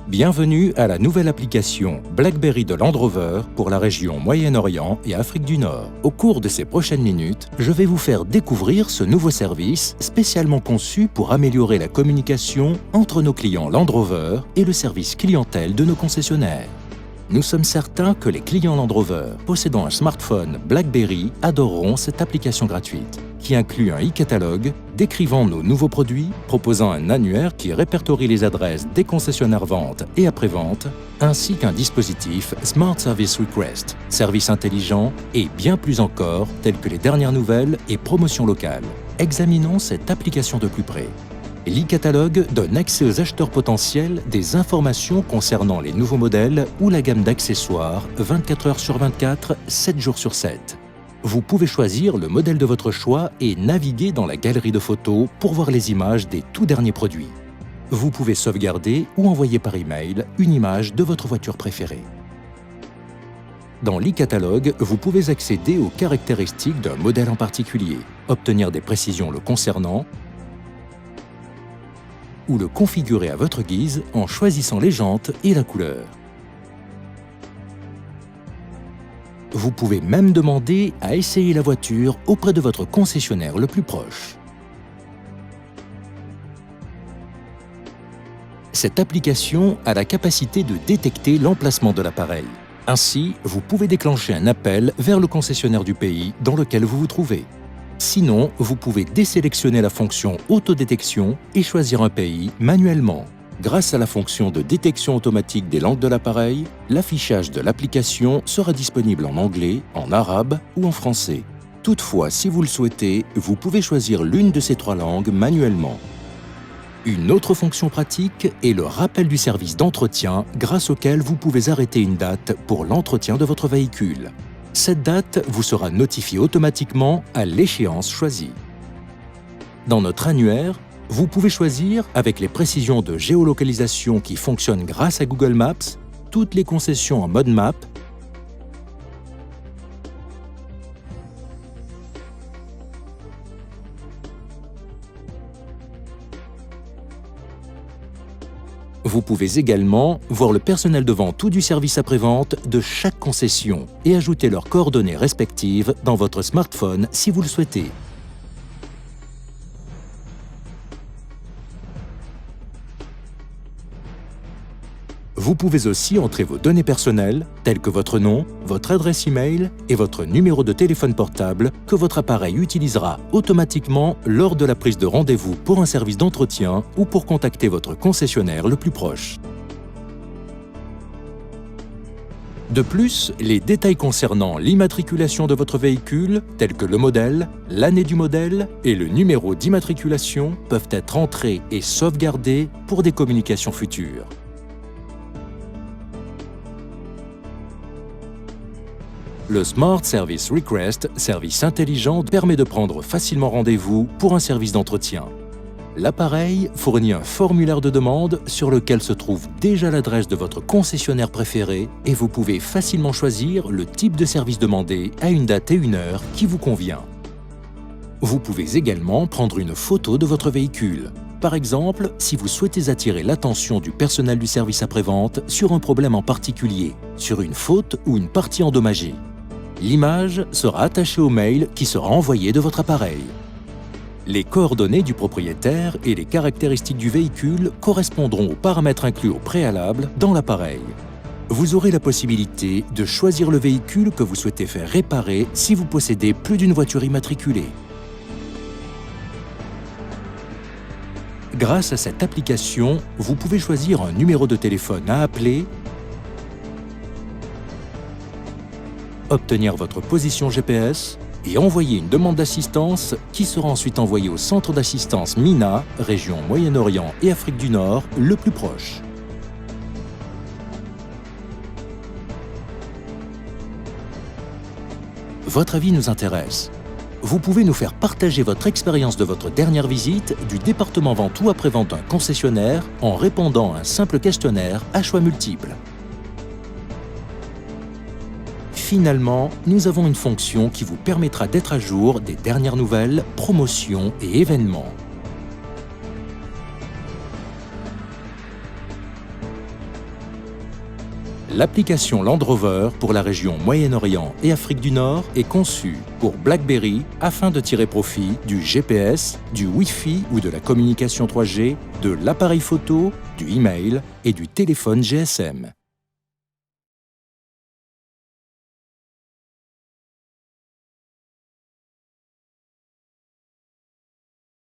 Bienvenue à la nouvelle application BlackBerry de Land Rover pour la région Moyen-Orient et Afrique du Nord. Au cours de ces prochaines minutes, je vais vous faire découvrir ce nouveau service spécialement conçu pour améliorer la communication entre nos clients Land Rover et le service clientèle de nos concessionnaires. Nous sommes certains que les clients Land Rover possédant un smartphone BlackBerry adoreront cette application gratuite, qui inclut un e-catalogue décrivant nos nouveaux produits, proposant un annuaire qui répertorie les adresses des concessionnaires vente et après-vente, ainsi qu'un dispositif Smart Service Request, service intelligent et bien plus encore, tels que les dernières nouvelles et promotions locales. Examinons cette application de plus près. L'e-catalogue donne accès aux acheteurs potentiels des informations concernant les nouveaux modèles ou la gamme d'accessoires 24 heures sur 24, 7 jours sur 7. Vous pouvez choisir le modèle de votre choix et naviguer dans la galerie de photos pour voir les images des tout derniers produits. Vous pouvez sauvegarder ou envoyer par email une image de votre voiture préférée. Dans l'e-catalogue, vous pouvez accéder aux caractéristiques d'un modèle en particulier, obtenir des précisions le concernant, ou le configurer à votre guise en choisissant les jantes et la couleur. Vous pouvez même demander à essayer la voiture auprès de votre concessionnaire le plus proche. Cette application a la capacité de détecter l'emplacement de l'appareil. Ainsi, vous pouvez déclencher un appel vers le concessionnaire du pays dans lequel vous vous trouvez. Sinon, vous pouvez désélectionner la fonction autodétection et choisir un pays manuellement. Grâce à la fonction de détection automatique des langues de l'appareil, l'affichage de l'application sera disponible en anglais, en arabe ou en français. Toutefois, si vous le souhaitez, vous pouvez choisir l'une de ces trois langues manuellement. Une autre fonction pratique est le rappel du service d'entretien grâce auquel vous pouvez arrêter une date pour l'entretien de votre véhicule. Cette date vous sera notifiée automatiquement à l'échéance choisie. Dans notre annuaire, vous pouvez choisir, avec les précisions de géolocalisation qui fonctionnent grâce à Google Maps, toutes les concessions en mode map, Vous pouvez également voir le personnel de vente ou du service après-vente de chaque concession et ajouter leurs coordonnées respectives dans votre smartphone si vous le souhaitez. Vous pouvez aussi entrer vos données personnelles, telles que votre nom, votre adresse email et votre numéro de téléphone portable que votre appareil utilisera automatiquement lors de la prise de rendez-vous pour un service d'entretien ou pour contacter votre concessionnaire le plus proche. De plus, les détails concernant l'immatriculation de votre véhicule, tels que le modèle, l'année du modèle et le numéro d'immatriculation, peuvent être entrés et sauvegardés pour des communications futures. Le Smart Service Request, service intelligent, permet de prendre facilement rendez-vous pour un service d'entretien. L'appareil fournit un formulaire de demande sur lequel se trouve déjà l'adresse de votre concessionnaire préféré et vous pouvez facilement choisir le type de service demandé à une date et une heure qui vous convient. Vous pouvez également prendre une photo de votre véhicule. Par exemple, si vous souhaitez attirer l'attention du personnel du service après-vente sur un problème en particulier, sur une faute ou une partie endommagée. L'image sera attachée au mail qui sera envoyé de votre appareil. Les coordonnées du propriétaire et les caractéristiques du véhicule correspondront aux paramètres inclus au préalable dans l'appareil. Vous aurez la possibilité de choisir le véhicule que vous souhaitez faire réparer si vous possédez plus d'une voiture immatriculée. Grâce à cette application, vous pouvez choisir un numéro de téléphone à appeler, obtenir votre position GPS et envoyer une demande d'assistance qui sera ensuite envoyée au centre d'assistance MINA, région Moyen-Orient et Afrique du Nord, le plus proche. Votre avis nous intéresse. Vous pouvez nous faire partager votre expérience de votre dernière visite du département vente ou après-vente d'un concessionnaire en répondant à un simple questionnaire à choix multiples. Finalement, nous avons une fonction qui vous permettra d'être à jour des dernières nouvelles, promotions et événements. L'application Land Rover pour la région Moyen-Orient et Afrique du Nord est conçue pour BlackBerry afin de tirer profit du GPS, du Wi-Fi ou de la communication 3G, de l'appareil photo, du email et du téléphone GSM.